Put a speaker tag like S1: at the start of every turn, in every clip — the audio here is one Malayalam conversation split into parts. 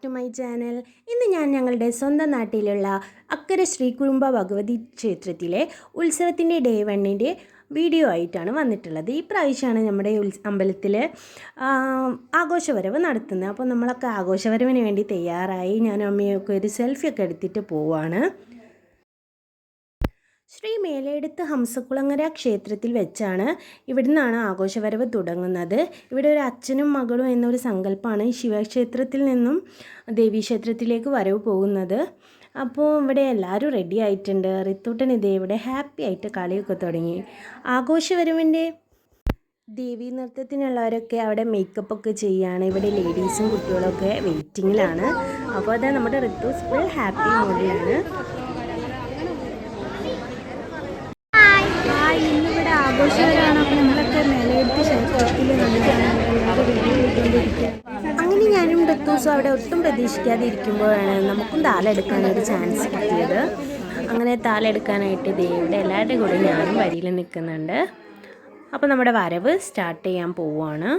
S1: Back to my channel. ഇന്ന് ഞാൻ ഞങ്ങളുടെ സ്വന്തം നാട്ടിലുള്ള അക്കരെ ശ്രീകുരുമ്പ ഭഗവതി ക്ഷേത്രത്തിലെ ഉത്സവത്തിൻ്റെ ഡേ 1ൻ്റെ വീഡിയോ ആയിട്ടാണ് വന്നിട്ടുള്ളത്. ഈ പ്രാവശ്യമാണ് നമ്മുടെ അമ്പലത്തിൽ ആഘോഷവരവ് നടത്തുന്നത്. അപ്പോൾ നമ്മളൊക്കെ ആഘോഷവരവിന് വേണ്ടി തയ്യാറായി. ഞാനും അമ്മയൊക്കെ ഒരു സെൽഫിയൊക്കെ എടുത്തിട്ട് പോവാണ്. ശ്രീ മേലെടുത്ത് ഹംസക്കുളങ്ങര ക്ഷേത്രത്തിൽ വെച്ചാണ് ഇവിടുന്നാണ് ആഘോഷവരവ് തുടങ്ങുന്നത്. ഇവിടെ ഒരു അച്ഛനും മകളും എന്നൊരു സങ്കല്പമാണ് ശിവക്ഷേത്രത്തിൽ നിന്നും ദേവീക്ഷേത്രത്തിലേക്ക് വരവ് പോകുന്നത്. അപ്പോൾ ഇവിടെ എല്ലാവരും റെഡി ആയിട്ടുണ്ട്. റിത്തൂട്ടൻ ഇതേ ഇവിടെ ഹാപ്പി ആയിട്ട് കളിയൊക്കെ തുടങ്ങി. ആഘോഷവരവിൻ്റെ ദേവീ നൃത്തത്തിനുള്ളവരൊക്കെ അവിടെ മേക്കപ്പൊക്കെ ചെയ്യുകയാണ്. ഇവിടെ ലേഡീസും കുട്ടികളൊക്കെ വെയിറ്റിങ്ങിലാണ്. അപ്പോൾ അത് നമ്മുടെ റിത്തൂസ് ഫുൾ ഹാപ്പി മോഡിലാണ്. ഇന്നിവിടെ ആഘോഷകരമാണ്. അപ്പോൾ നമ്മളൊക്കെ മേലെടുത്ത് ക്ഷേത്രത്തിൽ അങ്ങനെ ഞാനും റിത്തൂസും അവിടെ ഒട്ടും പ്രതീക്ഷിക്കാതെ ഇരിക്കുമ്പോഴാണ് നമുക്കും താലെടുക്കാനൊരു ചാൻസ് കിട്ടിയത്. അങ്ങനെ താലെടുക്കാനായിട്ട് ഇവിടെ എല്ലാവരുടെയും കൂടെ ഞാനും വരിയിൽ നിൽക്കുന്നുണ്ട്. അപ്പോൾ നമ്മുടെ വരവ് സ്റ്റാർട്ട് ചെയ്യാൻ പോവുകയാണ്.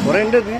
S2: കുറേ ഉണ്ട് ഇത്.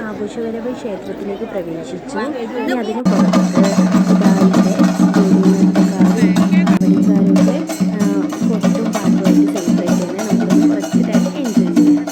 S2: ആഘോഷവരവ് ക്ഷേത്രത്തിലേക്ക് പ്രവേശിച്ചു. ഇനി അതിന് പുറത്ത് കൊട്ടും പാട്ടുമായിട്ട് സെലിബ്രേറ്റ് ചെയ്യുന്നത് നമുക്ക് കുറച്ച് ടൈം എൻജോയ് ചെയ്യാം.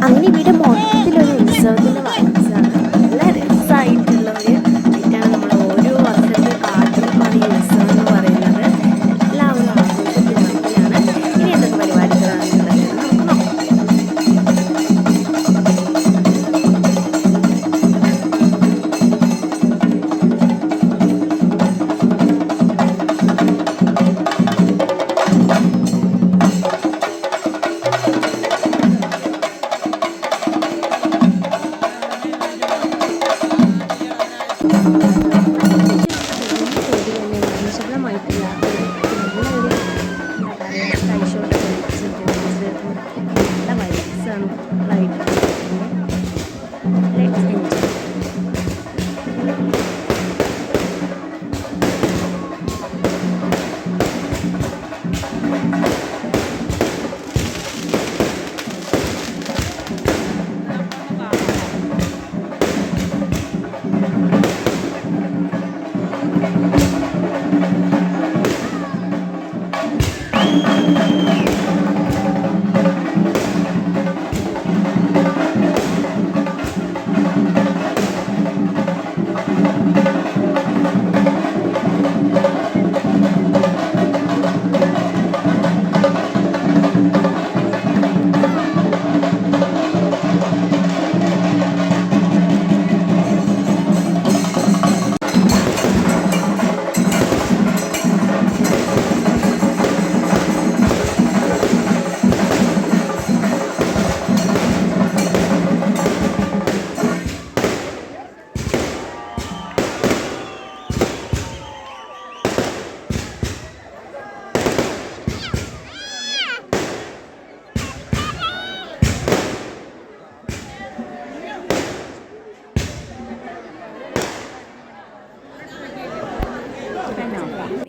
S1: അങ്ങനെ ഇവിടെ മൊത്തത്തിലൊരു ഉത്സവത്തിൻ്റെ വൈബ്സാണ്. നല്ല രസമായിട്ടുള്ള ഒരു ഇതാണ് നമ്മൾ ഓരോ വർഷത്തെ കാട്ടിലുമാണ് ഈ ഉത്സവം എന്ന് പറയുന്നത്. എല്ലാവരും ആഘോഷത്തിൽ മട്ടിലാണ്. ഇനി എന്തൊക്കെ പരിപാടികളാണെന്നുള്ളത് നമുക്ക് നോക്കാം. വിശദമായിട്ടുള്ള നല്ലൊരു എന്താ പറയുക കൈഷോട്ട് നല്ല വൈബ്സാണ് ലൈറ്റ്. Let's enjoy.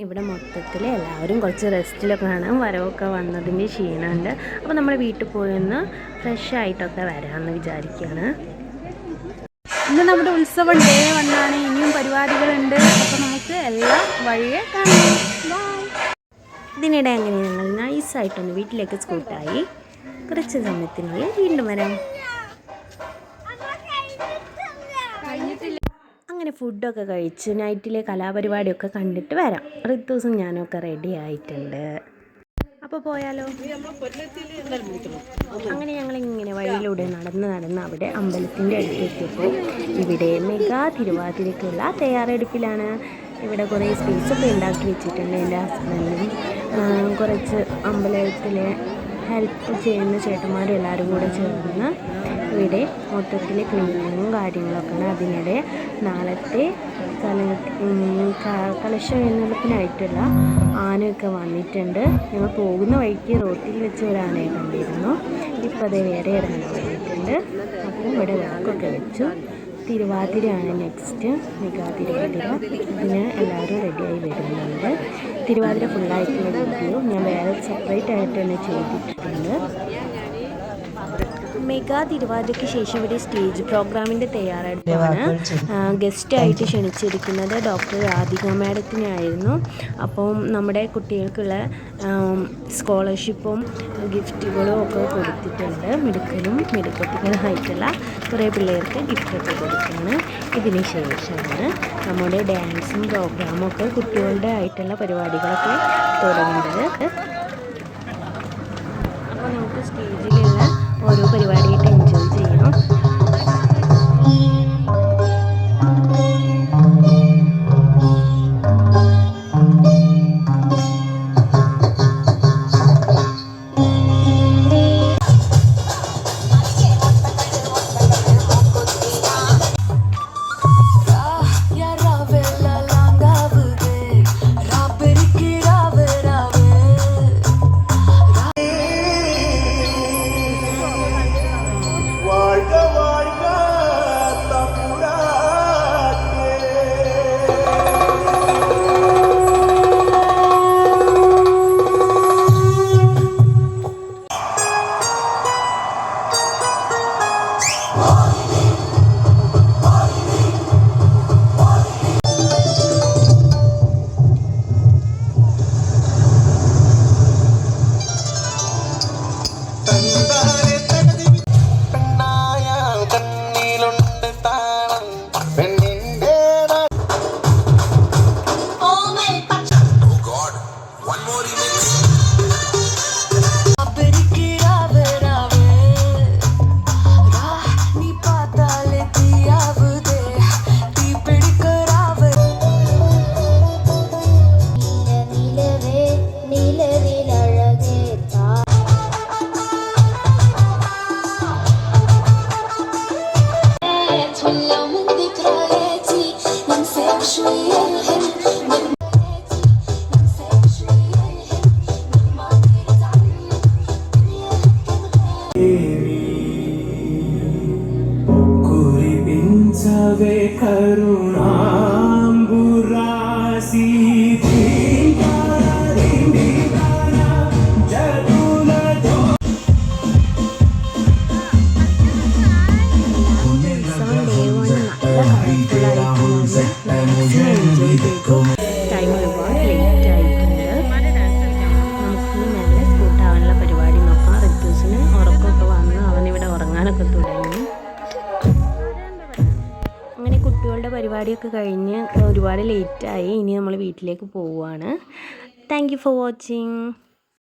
S1: ഇവിടെ മൊത്തത്തിൽ എല്ലാവരും കുറച്ച് റെസ്റ്റിലൊക്കെ കാണാം. വരവൊക്കെ വന്നതിൻ്റെ ക്ഷീണമുണ്ട്. അപ്പോൾ നമ്മൾ വീട്ടിൽ പോയി ഒന്ന് ഫ്രഷ് ആയിട്ടൊക്കെ വരാമെന്ന് വിചാരിക്കുകയാണ്.
S2: ഇന്ന് നമ്മുടെ ഉത്സവം ഡേ 1 ആണ്. ഇനിയും പരിപാടികളുണ്ട്. അപ്പോൾ നമുക്ക് എല്ലാം വഴിയെ കാണാം.
S1: ഇതിനിടെ അങ്ങനെ ഞങ്ങൾ നൈസായിട്ടൊന്ന് വീട്ടിലേക്ക് സ്കൂട്ടായി. കുറച്ച് സമയത്തിനുള്ളിൽ വീണ്ടും വരാം. അങ്ങനെ ഫുഡൊക്കെ കഴിച്ച് നൈറ്റിലെ കലാപരിപാടിയൊക്കെ കണ്ടിട്ട് വരാം. ഋത്തൂസും ഞാനൊക്കെ റെഡി ആയിട്ടുണ്ട്. അപ്പോൾ പോയാലോ? അങ്ങനെ ഞങ്ങളിങ്ങനെ വഴിയിലൂടെ നടന്ന് അവിടെ അമ്പലത്തിൻ്റെ അടുത്തെത്തിയപ്പോൾ ഇവിടെ മെഗാ തിരുവാതിരയ്ക്കുള്ള തയ്യാറെടുപ്പിലാണ്. ഇവിടെ കുറേ സ്പേസൊക്കെ ഉണ്ടാക്കി വെച്ചിട്ടുണ്ട്. എൻ്റെ ഹസ്ബൻഡും കുറച്ച് അമ്പലത്തിലെ ഹെൽപ്പ് ചെയ്യുന്ന ചേട്ടന്മാരും എല്ലാവരും കൂടെ ചേർന്ന് ഇവിടെ മൊത്തത്തിൽ ക്ലീനിങ്ങും കാര്യങ്ങളൊക്കെയാണ്. അതിനിടെ നാളത്തെ കലശ എഴുന്നള്ളിപ്പിനായിട്ടുള്ള ആനയൊക്കെ വന്നിട്ടുണ്ട്. ഞങ്ങൾ പോകുന്ന വഴിക്ക് റോട്ടിൽ വെച്ച് ഒരു ആനയെ കണ്ടിരുന്നു. ഇപ്പോൾ അത് വേറെ ഇറങ്ങാൻ വന്നിട്ടുണ്ട്. അപ്പോൾ ഇവിടെ വിളക്കൊക്കെ വെച്ചു. തിരുവാതിരയാണ് നെക്സ്റ്റ്, മെഗാ തിരുവാതിര. ഇതിന് എല്ലാവരും റെഡിയായി വരുന്നുണ്ട്. തിരുവാതിര ഫുള്ളായിട്ടുള്ള വീഡിയോ ഞാൻ വേറെ സെപ്പറേറ്റ് ആയിട്ട് തന്നെ ചെയ്തിട്ടുണ്ട്. മെഗാ തിരുവാതിരയ്ക്ക് ശേഷം ഇവിടെ സ്റ്റേജ് പ്രോഗ്രാമിൻ്റെ തയ്യാറെടുപ്പാണ്. ഗസ്റ്റായിട്ട് ക്ഷണിച്ചിരിക്കുന്നത് ഡോക്ടർ രാധിക മാഡത്തിനായിരുന്നു. അപ്പം നമ്മുടെ കുട്ടികൾക്കുള്ള സ്കോളർഷിപ്പും ഗിഫ്റ്റുകളും ഒക്കെ കൊടുത്തിട്ടുണ്ട്. മിടുക്കത്തികളായിട്ടുള്ള കുറേ പിള്ളേർക്ക് ഗിഫ്റ്റൊക്കെ കൊടുക്കുകയാണ്. ഇതിന് ശേഷമാണ് നമ്മുടെ ഡാൻസും പ്രോഗ്രാമും ഒക്കെ കുട്ടികളുടെ ആയിട്ടുള്ള പരിപാടികളൊക്കെ തുടങ്ങുന്നത്. അപ്പോൾ നമുക്ക് സ്റ്റേജിലുള്ള ഓരോ പരിപാടിയായിട്ട് എൻജോയ് ചെയ്യാം.
S3: కురిపించవే కరుణాంబురాసి
S1: ടൈം ഒരുപാട് ലേറ്റ് ആയിട്ടുണ്ട്. നമുക്കിനി മെല്ലെ സ്കൂട്ടാവാനുള്ള പരിപാടി നോക്കാം. ഋത്തുസിന് ഉറക്കമൊക്കെ വന്ന് അവനിവിടെ ഉറങ്ങാനൊക്കെ തുടങ്ങി. അങ്ങനെ കുട്ടികളുടെ പരിപാടിയൊക്കെ കഴിഞ്ഞ് ഒരുപാട് ലേറ്റായി. ഇനി നമ്മൾ വീട്ടിലേക്ക് പോവുകയാണ്. Thank you for watching.